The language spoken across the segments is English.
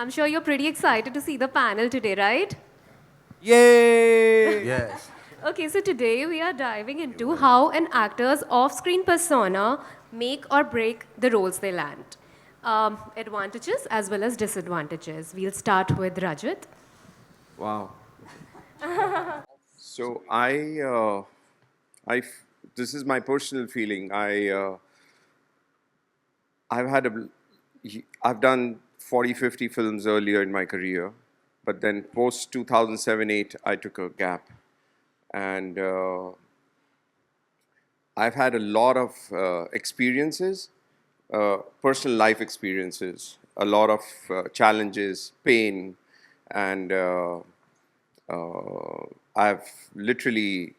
I'm sure you're pretty excited to see the panel today, right? Yay! Yes. Okay, so today we are diving into how an actor's off screen persona make or break the roles they land. Advantages as well as disadvantages. We'll start with Rajat. Wow. So this is my personal feeling. I've done 40, 50 films earlier in my career, but then post 2007-8, I took a gap, and I've had a lot of experiences, personal life experiences, a lot of challenges, pain, and I've literally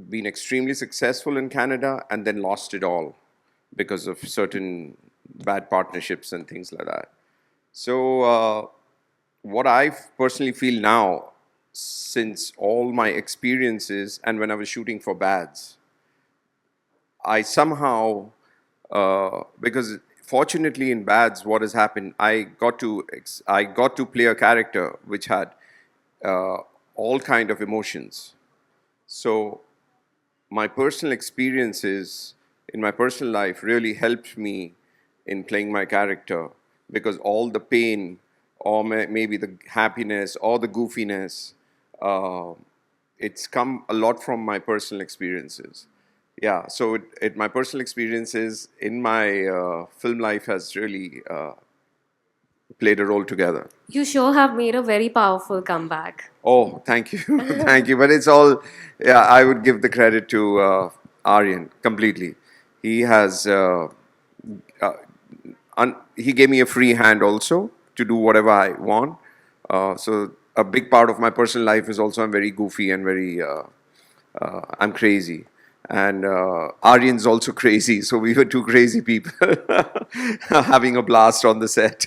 been extremely successful in Canada and then lost it all because of certain bad partnerships and things like that. So, what I personally feel now, since all my experiences and when I was shooting for Bads, I somehow, because fortunately in Bads, what has happened, I got to play a character which had all kind of emotions. So my personal experiences in my personal life really helped me in playing my character because all the pain or maybe the happiness or the goofiness, it's come a lot from my personal experiences. Yeah, so my personal experiences in my film life has really played a role together. You sure have made a very powerful comeback. Oh, thank you, thank you. But it's all, yeah. I would give the credit to Aryan completely. He has, he gave me a free hand also to do whatever I want. So a big part of my personal life is also I'm very goofy and very, I'm crazy. And Aryan's also crazy. So we were two crazy people having a blast on the set.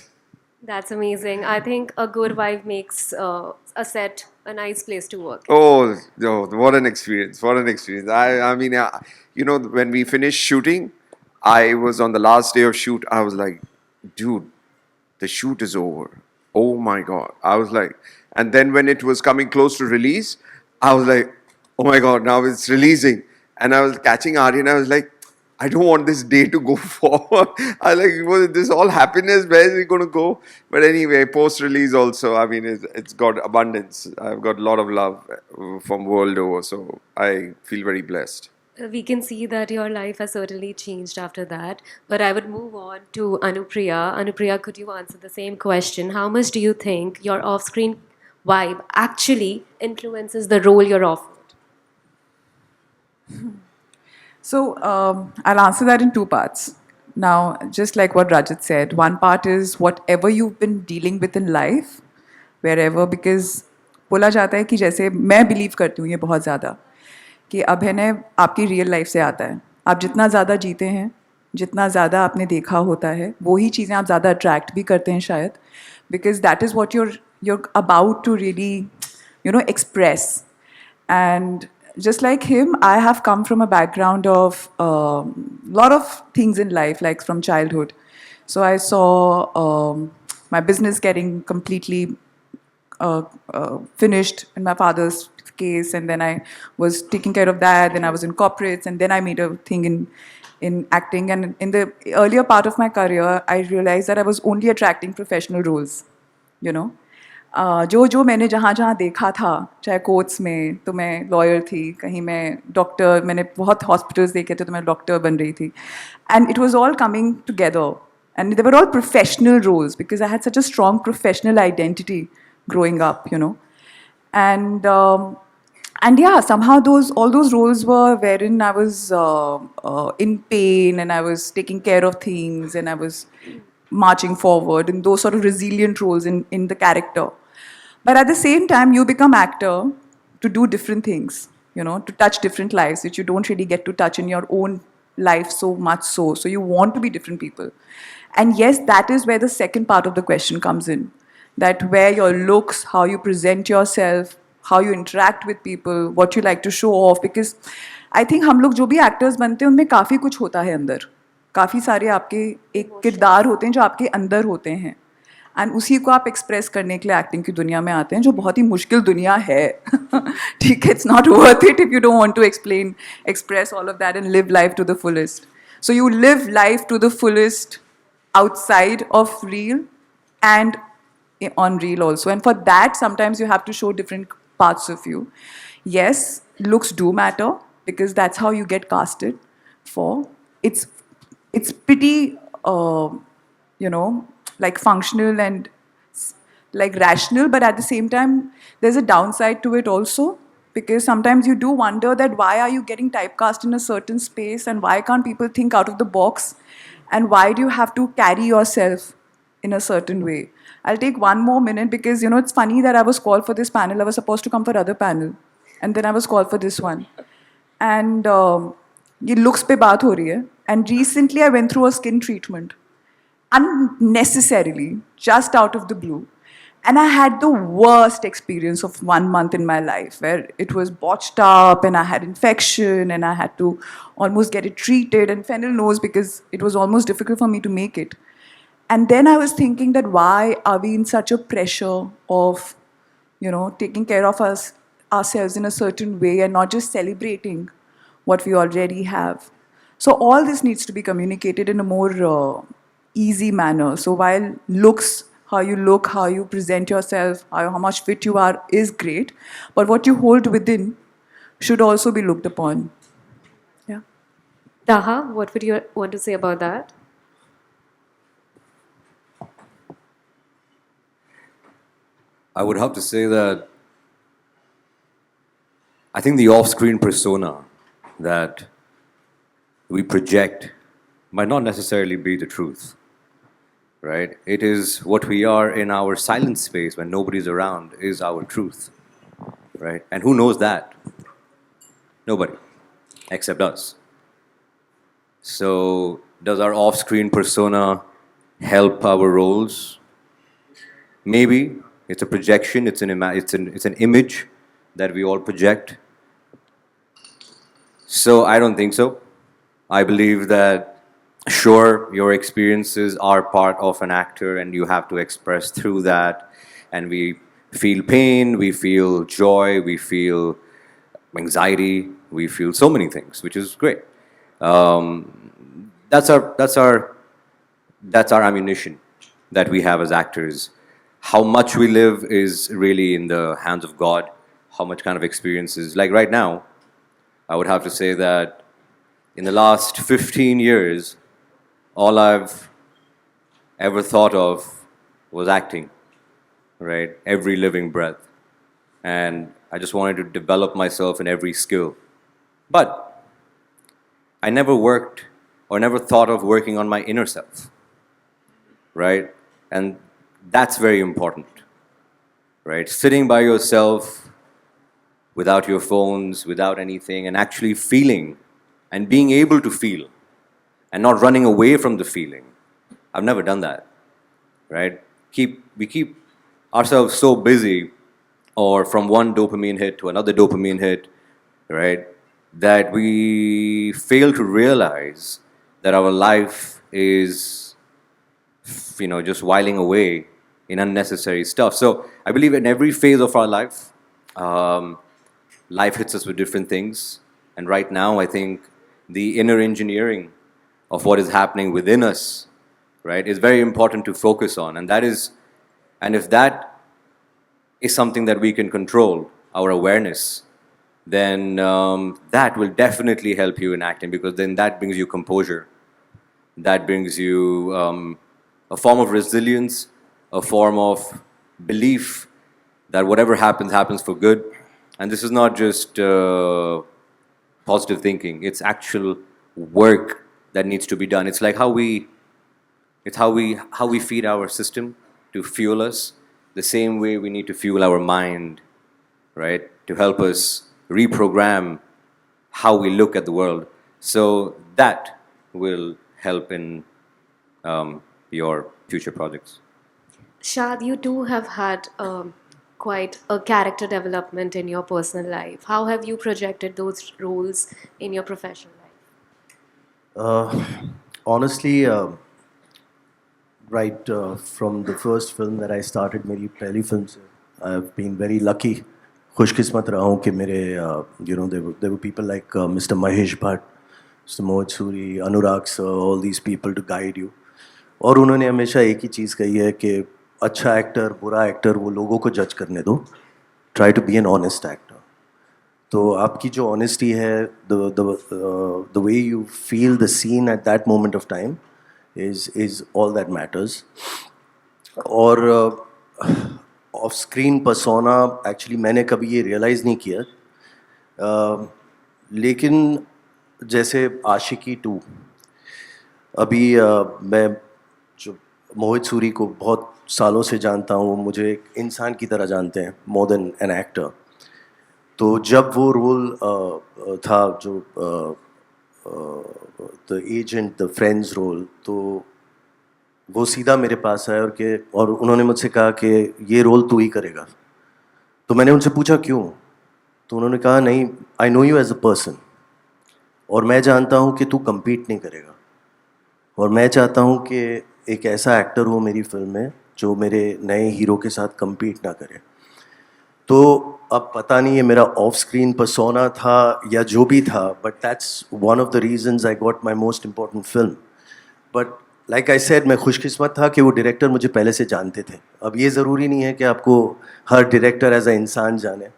That's amazing. I think a good vibe makes a set a nice place to work. Oh, no, what an experience! What an experience! I mean, you know, when we finished shooting, I was on the last day of shoot. I was like, dude, the shoot is over. Oh my God! I was like, and then when it was coming close to release, I was like, oh my God, now it's releasing. And I was catching Aryan. I was like, I don't want this day to go forward. I like, well, this all happiness, where is it going to go? But anyway, post release also, I mean, it's got abundance. I've got a lot of love from world over, so I feel very blessed. We can see that your life has certainly changed after that. But I would move on to Anupriya. Anupriya, could you answer the same question? How much do you think your off screen vibe actually influences the role you're offered? So I'll answer that in two parts. Now, just like what Rajat said, one part is whatever you've been dealing with in life, wherever, because बोला जाता है कि जैसे मैं believe करती हूँ ये बहुत ज़्यादा कि अभिनय आपकी रियल लाइफ से आता है. आप जितना ज़्यादा जीते हैं, जितना ज़्यादा आपने देखा होता है, वही चीज़ें आप ज़्यादा अट्रैक्ट भी करते हैं शायद, because that is what you're about to really, you know, express. And just like him, I have come from a background of a lot of things in life, like from childhood. So I saw my business getting completely finished in my father's case, and then I was taking care of that. Then I was in corporates, and then I made a thing in acting. And in the earlier part of my career, I realized that I was only attracting professional roles, you know. जो मैंने जहाँ जहाँ देखा था, चाहे courts में तो मैं लॉयर थी, कहीं मैं डॉक्टर, मैंने बहुत हॉस्पिटल्स देखे थे तो मैं डॉक्टर बन रही थी. And it was all coming together and they were all professional roles because I had such a strong professional identity growing up, you know. And yeah, somehow all those roles were wherein I was in pain and I was taking care of things and I was marching forward in those sort of resilient roles in the character. But at the same time, you become actor to do different things, you know, to touch different lives which you don't really get to touch in your own life so much so. So you want to be different people. And yes, that is where the second part of the question comes in. That where your looks, how you present yourself, how you interact with people, what you like to show off. Because I think हम लोग जो भी actors बनते हैं उनमें काफ़ी कुछ होता है अंदर. काफ़ी सारे आपके एक किरदार होते हैं जो आपके अंदर होते हैं. एंड उसी को आप एक्सप्रेस करने के लिए एक्टिंग की दुनिया में आते हैं, जो बहुत ही मुश्किल दुनिया है. ठीक है, it's not worth it if you don't want to express all of that and live life to the fullest. So you live life to the fullest outside of reel and on reel also, and for that sometimes you have to show different parts of you. Yes, looks do matter because that's how you get casted for. It's pretty you know, like functional and like rational, but at the same time there's a downside to it also, because sometimes you do wonder that why are you getting typecast in a certain space and why can't people think out of the box, and why do you have to carry yourself in a certain way. I'll take one more minute because you know it's funny that I was called for this panel. I was supposed to come for other panel and then I was called for this one. And ये looks पे बात हो रही है. And recently I went through a skin treatment unnecessarily, just out of the blue. And I had the worst experience of 1 month in my life where it was botched up and I had infection and I had to almost get it treated. And Fennel knows because it was almost difficult for me to make it. And then I was thinking that why are we in such a pressure of, you know, taking care of ourselves in a certain way and not just celebrating what we already have. So all this needs to be communicated in a more easy manner. So while looks, how you look, how you present yourself, how much fit you are is great, but what you hold within should also be looked upon. Yeah. Taha, what would you want to say about that? I would have to say that I think the off-screen persona that we project might not necessarily be the truth, right? It is what we are in our silent space when nobody's around is our truth, right? And who knows that? Nobody, except us. So does our off-screen persona help our roles? Maybe. It's a projection, it's an image that we all project. So I don't think so. I believe that, sure, your experiences are part of an actor and you have to express through that. And we feel pain, we feel joy, we feel anxiety, we feel so many things, which is great. That's our ammunition that we have as actors. How much we live is really in the hands of God. How much kind of experiences. Like right now, I would have to say that in the last 15 years, all I've ever thought of was acting, right? Every living breath. And I just wanted to develop myself in every skill. But I never worked or never thought of working on my inner self, right? And that's very important, right? Sitting by yourself without your phones, without anything, and actually feeling and being able to feel and not running away from the feeling. I've never done that, right? We keep ourselves so busy, or from one dopamine hit to another dopamine hit, right? That we fail to realize that our life is, just whiling away in unnecessary stuff. So I believe in every phase of our life, life hits us with different things. And right now, I think the inner engineering of what is happening within us, right, is very important to focus on. And if that is something that we can control, our awareness, then that will definitely help you in acting, because then that brings you composure. That brings you a form of resilience, a form of belief that whatever happens, happens for good. And this is not just positive thinking, it's actual work that needs to be done. It's like how we feed our system to fuel us. The same way we need to fuel our mind, right, to help us reprogram how we look at the world. So that will help in your future projects. Shad, you too have had quite a character development in your personal life. How have you projected those roles in your professional life? Honestly, right from the first film that I started, मेरी पहली film से, I've been very lucky. खुशकिस्मत रहा हूँ कि मेरे there were people like Mr. Mahesh Bhatt, Mr. Mohit Suri, Anurag sir, all these people to guide you. और उन्होंने हमेशा एक ही चीज़ कही है कि अच्छा एक्टर बुरा एक्टर वो लोगों को जज करने दो, try to be an honest actor. तो आपकी जो ऑनेस्टी है, the way you feel the scene at that moment of time is all that matters. और ऑफ स्क्रीन पर्सोना एक्चुअली मैंने कभी ये रियलाइज़ नहीं किया, लेकिन जैसे आशिकी 2, अभी मैं जो मोहित सूरी को बहुत सालों से जानता हूँ, वो मुझे एक इंसान की तरह जानते हैं मोर देन एन एक्टर. तो जब वो रोल था जो the agent the friends role, तो वो सीधा मेरे पास आया और उन्होंने मुझसे कहा कि ये रोल तू ही करेगा. तो मैंने उनसे पूछा क्यों, तो उन्होंने कहा नहीं, I know you as a person, और मैं जानता हूँ कि तू compete नहीं करेगा, और मैं चाहता हूँ कि एक ऐसा एक्टर हो मेरी फिल्म में जो मेरे नए हीरो के साथ compete ना करे. तो अब पता नहीं ये मेरा ऑफ स्क्रीन पर्सोना था या जो भी था, but that's one of the reasons I got my most important film. But like I said, मैं खुशकिस्मत था कि वो डायरेक्टर मुझे पहले से जानते थे. अब ये ज़रूरी नहीं है कि आपको हर डायरेक्टर एज अ इंसान जाने,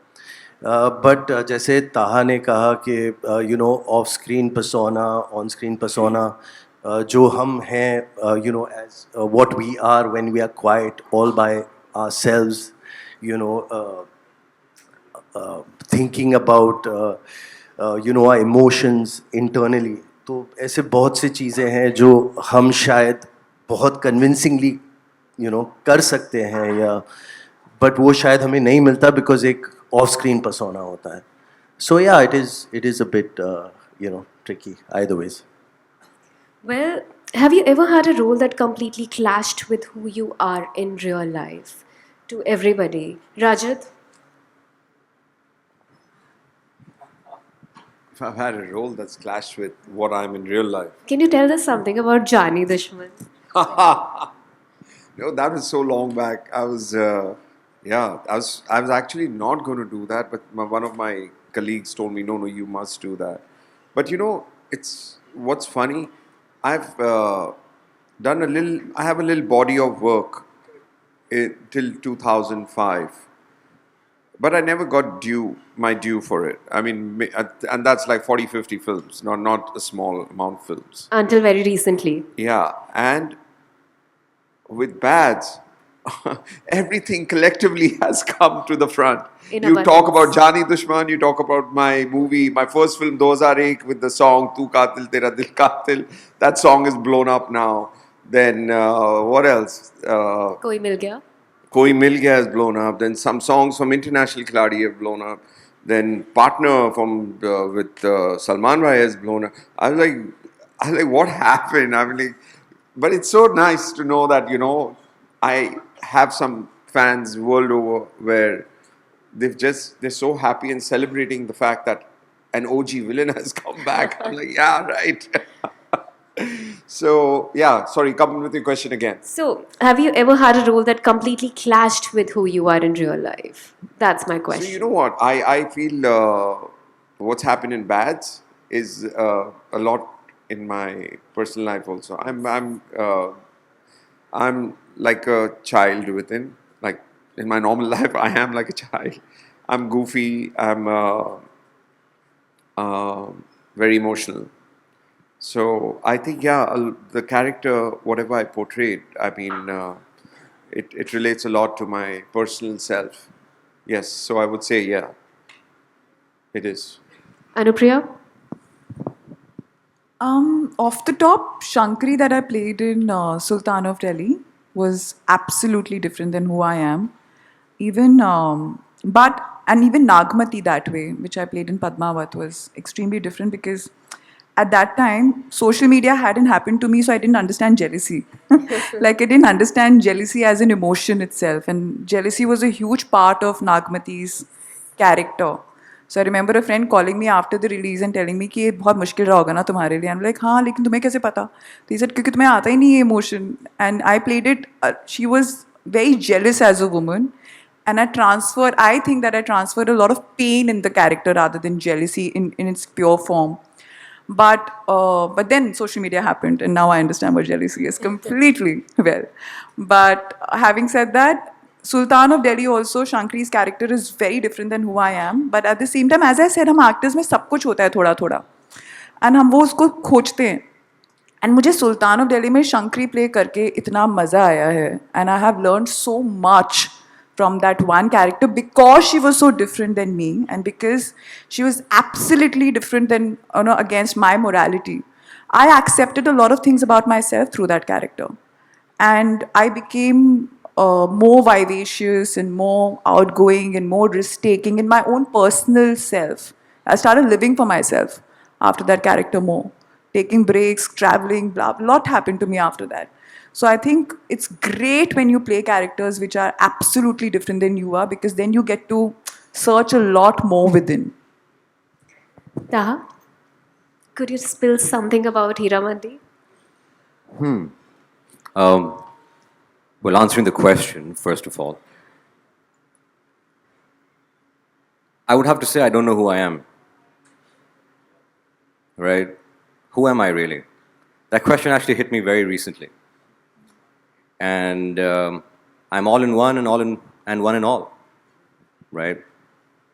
बट जैसे ताहा ने कहा कि off screen persona, on screen persona, जो हम हैं as what we are when we are quite all by ourselves, thinking about our emotions internally. तो ऐसे बहुत सी चीज़ें हैं जो हम शायद बहुत convincingly कर सकते हैं, या बट वो शायद हमें नहीं मिलता बिकॉज एक ऑफ स्क्रीन पर्सोना होता है. So yeah, it is a bit tricky either ways. Well, have you ever had a role that completely clashed with who you are in real life? To everybody. Rajat? If I've had a role that's clashed with what I'm in real life. Can you tell us something about Jani Dushman? No, that was so long back. I was actually not going to do that, but one of my colleagues told me, no, you must do that. But it's what's funny. I've I have a little body of work till 2005. But I never got my due for it. I mean, and that's like 40, 50 films, not a small amount of films. Until very recently. Yeah, and with Bads, everything collectively has come to the front. In You talk abundance. about Jani Dushman, you talk about my movie, my first film 2001 with the song Tu Qatil Tera Dil Qatil. That song is blown up now. Then what else? Koi Mil Gaya. Koi Mil Gaya has blown up. Then some songs from International Khiladi have blown up. Then Partner with Salman Bhai has blown up. I was like, what happened? I mean, like, but it's so nice to know that I have some fans world over where they're so happy and celebrating the fact that an OG villain has come back. I'm like, yeah, right. So yeah, sorry, come with your question again. So, have you ever had a role that completely clashed with who you are in real life? That's my question. So you know what? I feel what's happened in Bads is a lot in my personal life also. I'm like a child within. Like in my normal life, I am like a child. I'm goofy. I'm very emotional. So I think the character, whatever I portrayed, I mean, it relates a lot to my personal self. Yes, so I would say it is. Anupriya? Off the top, Shankari that I played in Sultan of Delhi was absolutely different than who I am. Even even Nagmati that way, which I played in Padmavat, was extremely different because at that time, social media hadn't happened to me, so I didn't understand jealousy. Like I didn't understand jealousy as an emotion itself, and jealousy was a huge part of Nagmati's character. So I remember a friend calling me after the release and telling me कि ये बहुत मुश्किल रहा होगा ना तुम्हारे लिए. I'm like हाँ लेकिन तुम्हें कैसे पता? He said क्योंकि तुम्हें आता ही नहीं ये emotion. And I played it. She was very jealous as a woman, and I think that I transferred a lot of pain in the character rather than jealousy in its pure form. But then social media happened, and now I understand what jealousy is completely well. But having said that, Sultan of Delhi also, Shankari's character is very different than who I am. But at the same time, as I said, हम actors में सब कुछ होता है थोड़ा थोड़ा, and हम वो उसको खोजते हैं. And मुझे सुल्तान ऑफ दिल्ली में शंकरी प्ले करके इतना मज़ा आया है, and I have learned so much from that one character because she was so different than me, and because she was absolutely different than, you know, against my morality. I accepted a lot of things about myself through that character, and I became more vivacious and more outgoing and more risk-taking in my own personal self. I started living for myself after that character more. Taking breaks, traveling, blah, a lot happened to me after that. So I think it's great when you play characters which are absolutely different than you are, because then you get to search a lot more within. Taha, could you spill something about Hiramandi? Well, answering the question, first of all, I would have to say I don't know who I am. Right? Who am I really? That question actually hit me very recently. And I'm all in one and one in all. Right?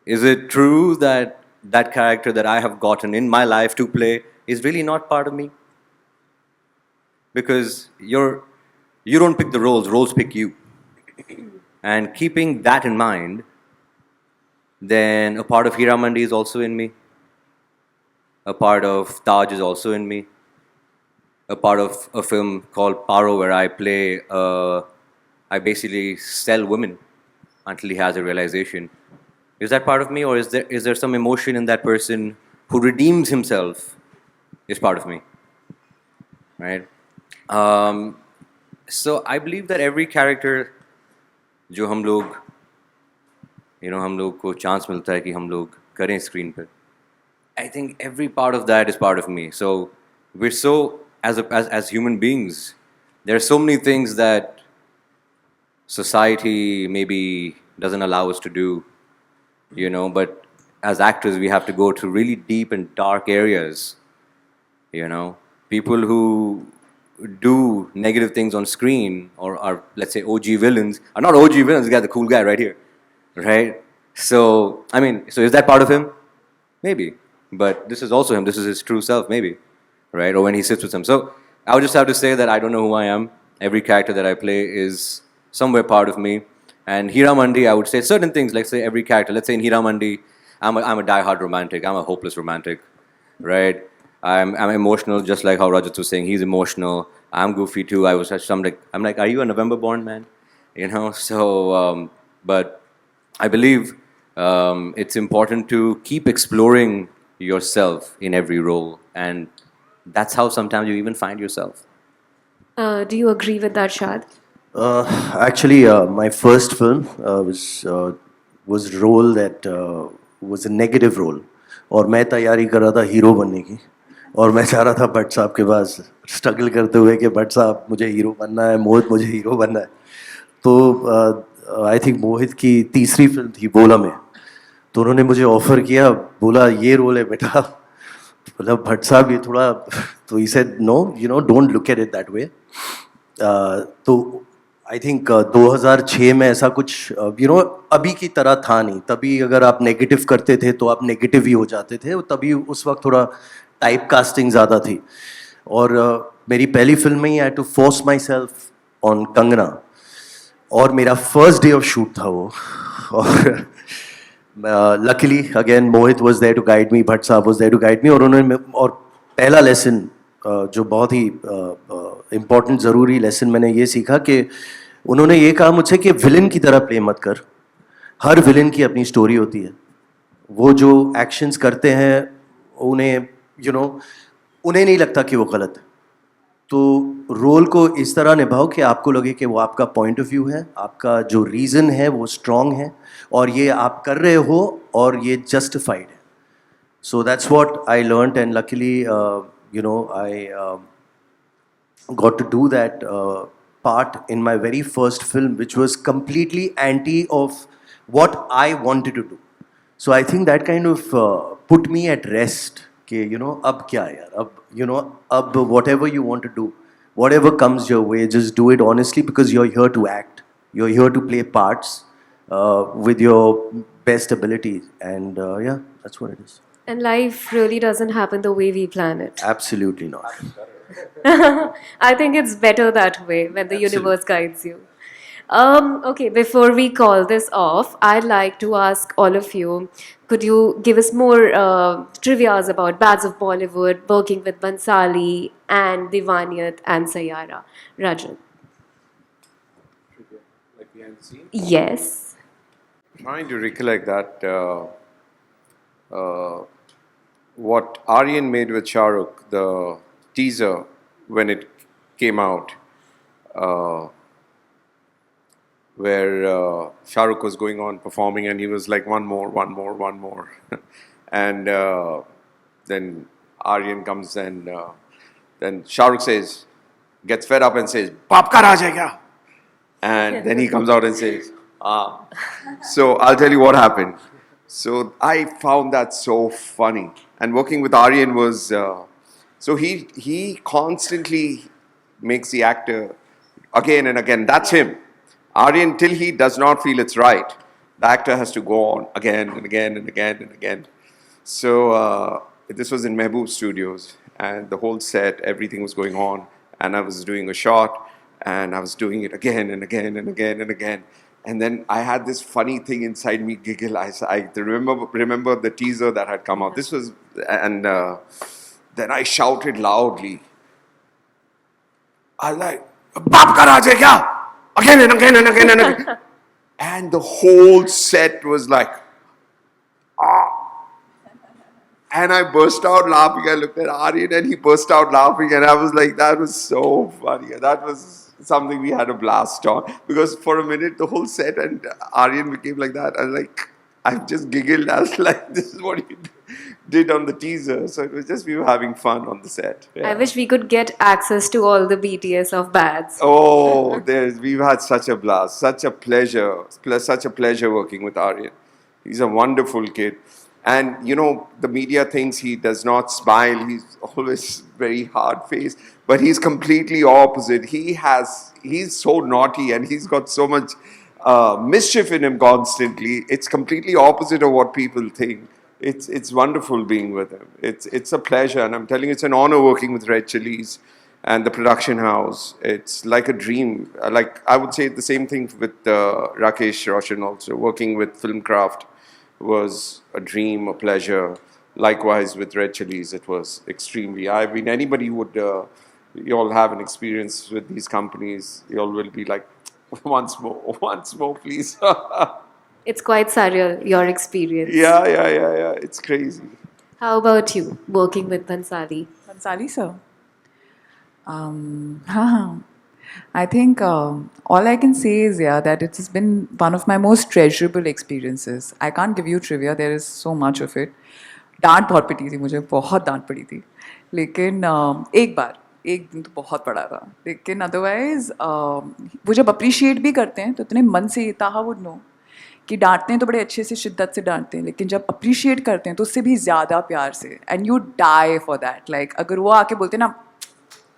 Is it true that that character that I have gotten in my life to play is really not part of me? Because you don't pick the roles pick you. And keeping that in mind, then a part of Hiramandi is also in me. A part of Taj is also in me. A part of a film called Paro, where I basically sell women until he has a realization. Is that part of me, or is there some emotion in that person who redeems himself is part of me? Right? So I believe that every character जो हम लोग को chance मिलता है कि हम लोग करें screen पर, I think every part of that is part of me. So we're so, as human beings, there are so many things that society maybe doesn't allow us to do, but as actors we have to go to really deep and dark areas. People who do negative things on screen or are, let's say, OG villains are not OG villains. This guy's the cool guy right here, right? So is that part of him? Maybe. But this is also him. This is his true self, maybe, right? Or when he sits with him. So I would just have to say that I don't know who I am. Every character that I play is somewhere part of me. And Hiramandi, I would say certain things, like say every character. Let's say in Hiramandi, I'm a die-hard romantic. I'm a hopeless romantic, right? I'm emotional, just like how Rajat was saying. He's emotional. I'm goofy too. I'm like, are you a November-born man? So, but I believe it's important to keep exploring yourself in every role, and that's how sometimes you even find yourself. Do you agree with that, Shad? Actually, my first film was a role that was a negative role, और मैं तैयारी कर रहा था hero बनने की, और मैं चाह रहा था भट्ट साहब के पास स्ट्रगल करते हुए कि भट्ट साहब मुझे हीरो बनना है, मोहित मुझे हीरो बनना है. तो आई थिंक मोहित की तीसरी फिल्म थी बोला में, तो उन्होंने मुझे ऑफर किया, बोला ये रोल है बेटा. मतलब भट्ट साहब ये थोड़ा, तो he said no, don't look at it that way. तो आई थिंक 2006 में ऐसा कुछ अभी की तरह था नहीं. तभी अगर आप नेगेटिव करते थे तो आप नेगेटिव ही हो जाते थे. तभी उस वक्त थोड़ा टाइप कास्टिंग ज़्यादा थी. और मेरी पहली फिल्म में ही I had to force myself on Kangana, और मेरा फर्स्ट डे ऑफ शूट था वो. और luckily again Mohit was there to guide me, Bhatt साहब was there to guide me. और पहला लेसन जो बहुत ही इम्पोर्टेंट ज़रूरी लेसन मैंने ये सीखा कि उन्होंने ये कहा मुझसे कि विलन की तरह प्ले मत कर. हर विलन की अपनी स्टोरी होती है. वो जो एक्शंस करते हैं उन्हें उन्हें नहीं लगता कि वो गलत है. तो रोल को इस तरह निभाओ कि आपको लगे कि वो आपका पॉइंट ऑफ व्यू है, आपका जो रीज़न है वो स्ट्रॉन्ग है, और ये आप कर रहे हो और ये जस्टिफाइड है. So that's what I learned, and luckily, I got to do that part in my very first film, which was completely anti of what I wanted to do. So I think that kind of put me at rest. कि अब क्या यार, अब whatever you want to do, whatever comes your way, just do it honestly, because you're here to act, you're here to play parts with your best ability, and yeah, that's what it is. And life really doesn't happen the way we plan it. Absolutely not. I think it's better that way when the universe guides you. Okay, before we call this off, I'd like to ask all of you, could you give us more trivias about Bads of Bollywood, working with Bansali and Divaniyat and Sayara? Rajan. Like behind the scene? Yes. Trying to recollect that what Aryan made with Shah Rukh, the teaser when it came out, where Shah Rukh was going on performing and he was like, one more, one more, one more. And then Aryan comes and then Shah Rukh says, gets fed up and says, Baap ka raaj hai kya? And then he comes out and says, ah. So I'll tell you what happened. So I found that so funny. And working with Aryan was, so he constantly makes the actor again and again. That's him. Aryan, till he does not feel it's right, the actor has to go on again and again and again and again. So this was in Mehboob Studios, and the whole set, everything was going on, and I was doing a shot, and I was doing it again and again and again and again. And then I had this funny thing inside me giggle. I remember the teaser that had come out. This was, and then I shouted loudly. I was like, Baap ka raaj hai kya? Again and again and again and again. And the whole set was like, ah. And I burst out laughing. I looked at Aryan and he burst out laughing. And I was like, that was so funny. That was something we had a blast on. Because for a minute, the whole set and Aryan became like that. I was like, I just giggled. I was like, this is what you did on the teaser. So it was just, we were having fun on the set. Yeah. I wish we could get access to all the BTS of Bads. Oh, we've had such a blast, such a pleasure working with Aryan. He's a wonderful kid. And, the media thinks he does not smile. He's always very hard-faced. But he's completely opposite. He's so naughty and he's got so much mischief in him constantly. It's completely opposite of what people think. It's wonderful being with him. It's a pleasure. And I'm telling you, it's an honor working with Red Chillies and the production house. It's like a dream. Like, I would say the same thing with Rakesh Roshan also. Working with Filmcraft was a dream, a pleasure. Likewise with Red Chillies, it was extremely. I mean, anybody would, you all have an experience with these companies, you all will be like, once more, please. It's quite surreal, your experience. Yeah. It's crazy. How about you, working with Bansali? Bansali sir. I think all I can say is that it has been one of my most treasurable experiences. I can't give you trivia. There is so much of it. डांट बहुत पिटी थी मुझे, बहुत डांट पड़ी थी, लेकिन एक दिन तो बहुत पड़ा था, लेकिन अदरवाइज वो जब अप्रिशिएट भी करते हैं तो इतने मन से, ताहा वुड नो कि डांटते हैं तो बड़े अच्छे से शिद्दत से डांटते हैं, लेकिन जब अप्रिशिएट करते हैं तो उससे भी ज़्यादा प्यार से, and you die for that. Like अगर वो आके बोलते ना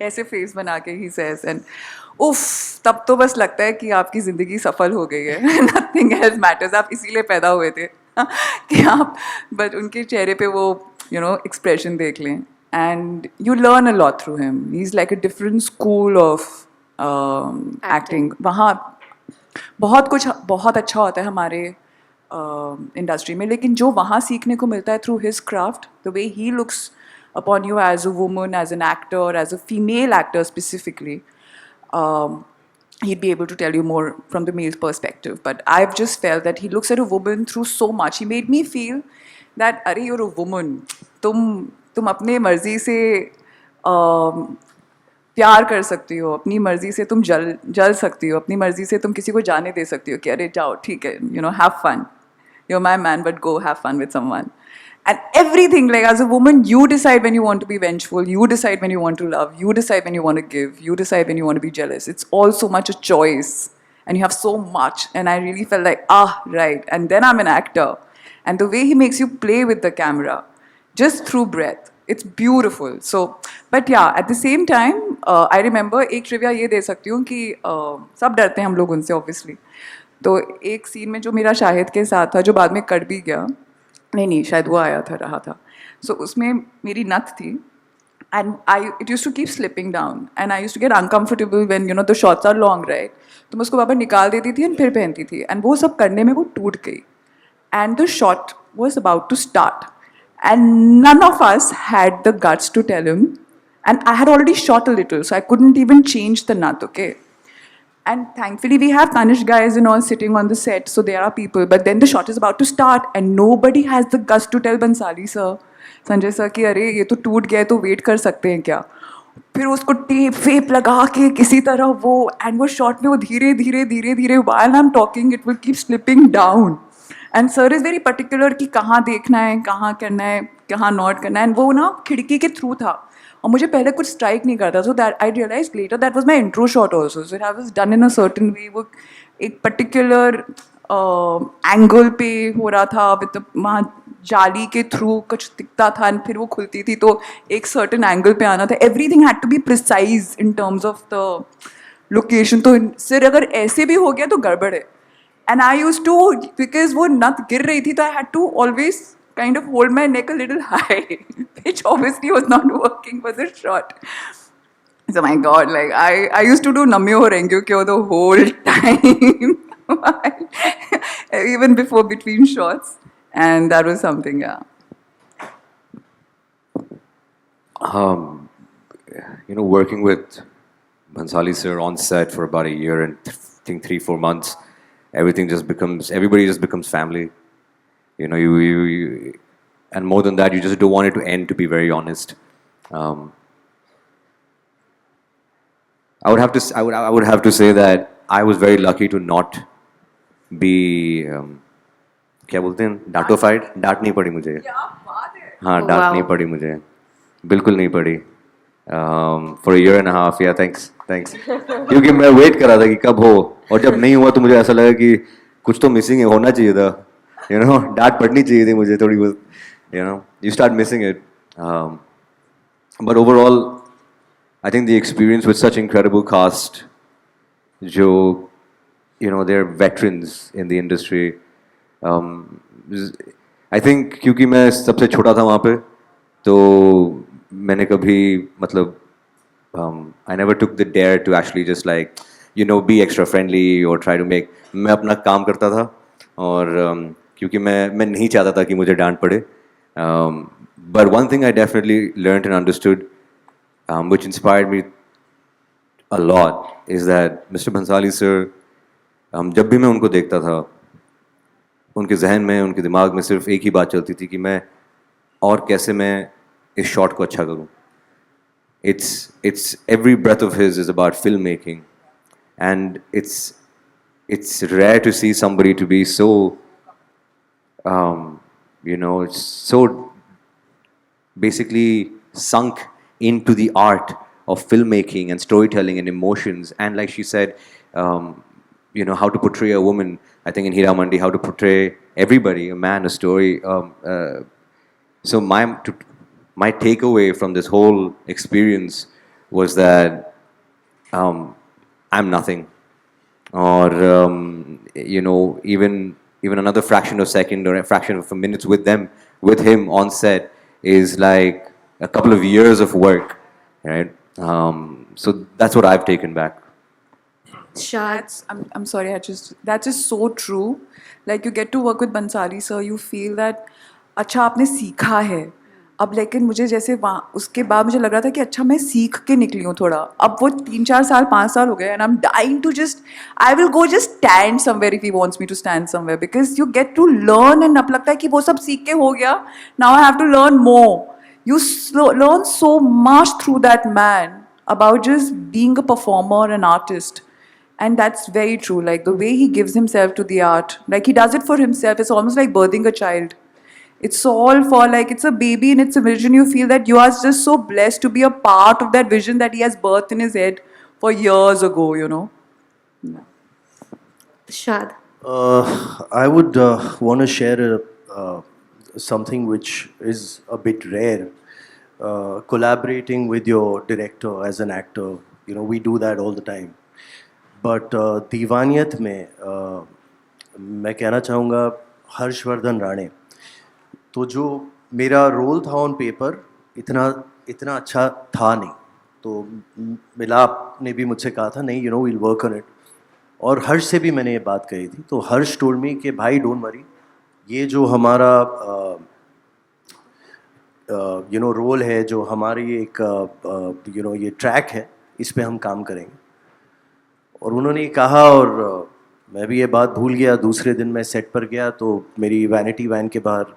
ऐसे फेस बना के ही सेज, एंड उफ, तब तो बस लगता है कि आपकी ज़िंदगी सफल हो गई है. Nothing else matters. आप इसीलिए पैदा हुए थे कि आप बट उनके चेहरे पे वो एक्सप्रेशन देख लें, and you learn a lot through him. He is like a different school of acting. वहाँ बहुत कुछ बहुत अच्छा होता है हमारे इंडस्ट्री में, लेकिन जो वहाँ सीखने को मिलता है through his craft, the way he looks upon you as a woman, as an actor, as a female actor specifically, he'd be able to tell you more from the male's perspective. But I've just felt that he looks at a woman through so much. He made me feel that, अरे you're a woman, तुम अपने मर्जी से प्यार कर सकती हो, अपनी मर्जी से तुम जल सकती हो, अपनी मर्जी से तुम किसी को जाने दे सकती हो कि अरे जाओ ठीक है, have fun. you're my man, but go have fun with someone. And everything, like as a woman, you decide when you want to be vengeful, you decide when you want to love, you decide when you want to give, you decide when you want to be jealous. It's all so much a choice, and you have so much. And I really felt like, right. And then I'm an actor, and the way he makes you play with the camera, just through breath, it's beautiful. So, but yeah, at the same time, I remember एक trivia ये दे सकती हूँ कि सब डरते हैं हम लोग उनसे obviously. तो एक सीन में जो मेरा शाहिद के साथ था, जो बाद में कट भी गया, नहीं शायद वो आया था रहा था, so उसमें मेरी नथ थी, and it used to keep slipping down, and I used to get uncomfortable when the shots are long, right? तो मैं उसको बार निकाल देती थी and फिर पहनती थी, and वो सब करने में वो टूट गई, and the shot was about to start, and none of us had the guts to tell him, and I had already shot a little, so I couldn't even change the nut, okay? And thankfully, we have Tanishq guys and all sitting on the set, so there are people. But then the shot is about to start, and nobody has the guts to tell Bansali sir, Sanjay sir, कि अरे ये तो टूट गया है, तो wait कर सकते हैं क्या? फिर उसको टेप वेप लगा के किसी तरह वो, and वो shot में वो धीरे धीरे while I'm talking, it will keep slipping down. And sir is very particular कि कहाँ देखना है, कहाँ करना है, कहाँ not करना है, and वो ना खिड़की के through था. और मुझे पहले कुछ स्ट्राइक नहीं करता, so that I realize later that was my intro shot also, so it was done in a certain way. वो एक पर्टिकुलर एंगल पे हो रहा था, विद वहाँ जाली के थ्रू कुछ दिखता था, एंड फिर वो खुलती थी तो एक सर्टेन एंगल पे आना था. Everything had to be precise in terms of the location. तो सिर अगर ऐसे भी हो गया तो गड़बड़ है. And I used to, because वो नथ गिर रही थी, तो I had to always kind of hold my neck a little high, which obviously was not working for the shot. So my God, like I used to do Namyo Rengyu Kyo the whole time, even before between shots, and that was something, yeah. Working with Bhansali sir on set for about a year and I think 3-4 months, everybody just becomes family. You and more than that, you just don't want it to end, to be very honest. I would have to say that I was very lucky to not be क्या बोलते हैं, डांटोफाइड. डांट नहीं पड़ी मुझे. हाँ, डांट नहीं पड़ी मुझे, बिल्कुल नहीं पड़ी. For a year and a half, yeah, thanks. क्योंकि मैं वेट कर रहा था कि कब हो, और जब नहीं हुआ तो मुझे ऐसा लगा कि कुछ तो मिसिंग है, होना चाहिए था. डांट पड़नी चाहिए थी मुझे थोड़ी बहुत. You start missing it. But overall, I think the experience with such incredible cast, they're veterans in the industry. I think क्योंकि मैं सबसे छोटा था वहाँ पे, तो मैंने कभी I never took the dare to actually just be extra friendly or try to make. मैं अपना काम करता था, और क्योंकि मैं नहीं चाहता था कि मुझे डांट पड़े. But one thing I definitely learned and understood, which inspired me a lot, is that Mr. Bhansali sir, जब भी मैं उनको देखता था, उनके जहन में, उनके दिमाग में सिर्फ एक ही बात चलती थी कि मैं और कैसे मैं इस शॉट को अच्छा करूं. It's every breath of his is about filmmaking, and it's rare to see somebody to be so it's so basically sunk into the art of filmmaking and storytelling and emotions, and like she said, how to portray a woman. I think in Hira Mandi, how to portray everybody, a man, a story. So my takeaway from this whole experience was that I'm nothing, or even another fraction of a second or a fraction of a minute with him on set is like a couple of years of work, right? So that's what I've taken back. Shots. I'm sorry, that's just so true. Like you get to work with Bhansali sir, you feel that अच्छा आपने सीखा है. अब लेकिन मुझे जैसे वहाँ उसके बाद मुझे लग रहा था कि अच्छा मैं सीख के निकली हूँ थोड़ा. अब वो 3-4 साल 5 साल हो गए, and I'm dying to I will go just stand somewhere if he wants me to stand somewhere, because you get to learn, and अब लगता है कि वो सब सीख के हो गया, now I have to learn more. You learn so much through that man about just being a performer, an artist. And that's very true. Like the way he gives himself to the art, like he does it for himself. It's almost like birthing a child. It's all for like it's a baby and it's a vision. You feel that you are just so blessed to be a part of that vision that he has birthed in his head for years ago. You know. Shad. I would want to share something which is a bit rare. Collaborating with your director as an actor, you know, we do that all the time. But Deewaniyat में मैं कहना चाहूँगा हर्षवर्धन राणे. तो जो मेरा role था on paper इतना इतना अच्छा था नहीं. तो मिलाप ने भी मुझसे कहा था नहीं, you know, will work on it. और हर्ष से भी मैंने ये बात कही थी. तो हर्ष टोल्ड मी कि भाई डोंट वरी, ये जो हमारा यू नो रोल है, जो हमारी एक यू नो ये ट्रैक है, इस पे हम काम करेंगे. और उन्होंने ये कहा और मैं भी ये बात भूल गया. दूसरे दिन मैं सेट पर गया तो मेरी वैनिटी वैन के बाहर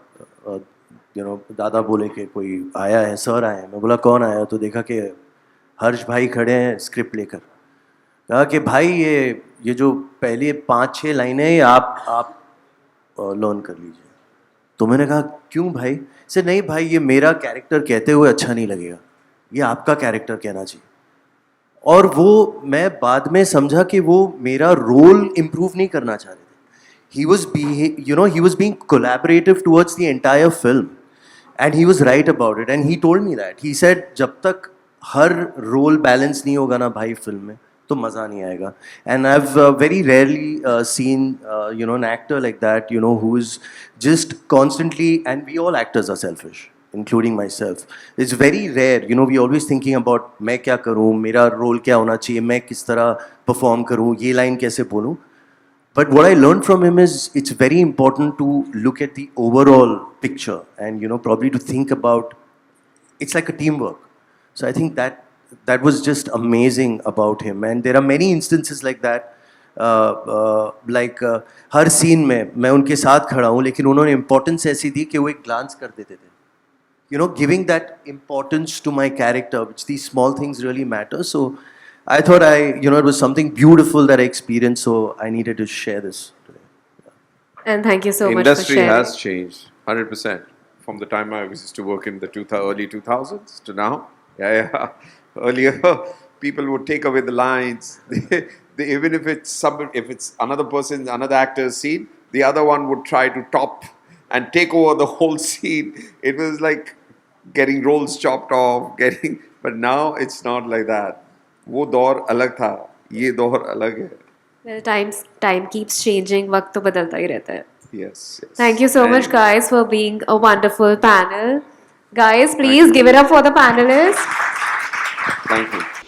यू नो दादा बोले कि कोई आया है, सर आए हैं. मैं बोला कौन आया? तो देखा कि हर्ष भाई खड़े हैं स्क्रिप्ट लेकर. कहा कि भाई ये जो पहले 5-6 लाइनें हैं आप लर्न कर लीजिए. तो मैंने कहा क्यों भाई? से नहीं भाई, ये मेरा कैरेक्टर कहते हुए अच्छा नहीं लगेगा, ये आपका कैरेक्टर कहना चाहिए. और वो मैं बाद में समझा कि वो मेरा रोल इम्प्रूव नहीं करना चाह रहे थे. He was he was being collaborative towards the entire film and he was right about it. And he told me that, he said जब तक हर रोल बैलेंस नहीं होगा ना भाई फिल्म में, तो मज़ा नहीं आएगा. And I have very rarely seen you know an actor like that, you know, who is just constantly, and we all actors are selfish, including myself. It's very rare, you know, we always thinking about मैं क्या करूँ, मेरा role क्या होना चाहिए, मैं किस तरह परफॉर्म करूँ, ये लाइन कैसे बोलूँ. But what I learned from him is it's very important to look at the overall picture and, you know, probably to think about, it's like a teamwork. So I think that was just amazing about him. And there are many instances like that. हर scene में मैं उनके साथ खड़ा हूँ, लेकिन उन्होंने importance ऐसी दी कि वो एक ग्लांस कर देते थे. You know, giving that importance to my character, which the small things really matter. So I thought you know, it was something beautiful that I experience, so I needed to share this today. And thank you so much for Industry sharing. has changed 100% from the time I used to work in the early 2000s to now. Yeah. Earlier, people would take away the lines. Even if it's another person's, another actor's scene, the other one would try to top and take over the whole scene. It was like getting roles chopped off, but now it's not like that. वो दौर अलग था, ये दौर अलग है. Well, time keeps changing. वक्त तो बदलता ही रहता है. Yes. Thank you so much, And guys, for being a wonderful panel. Guys, please give it up for the panelists. Thank you.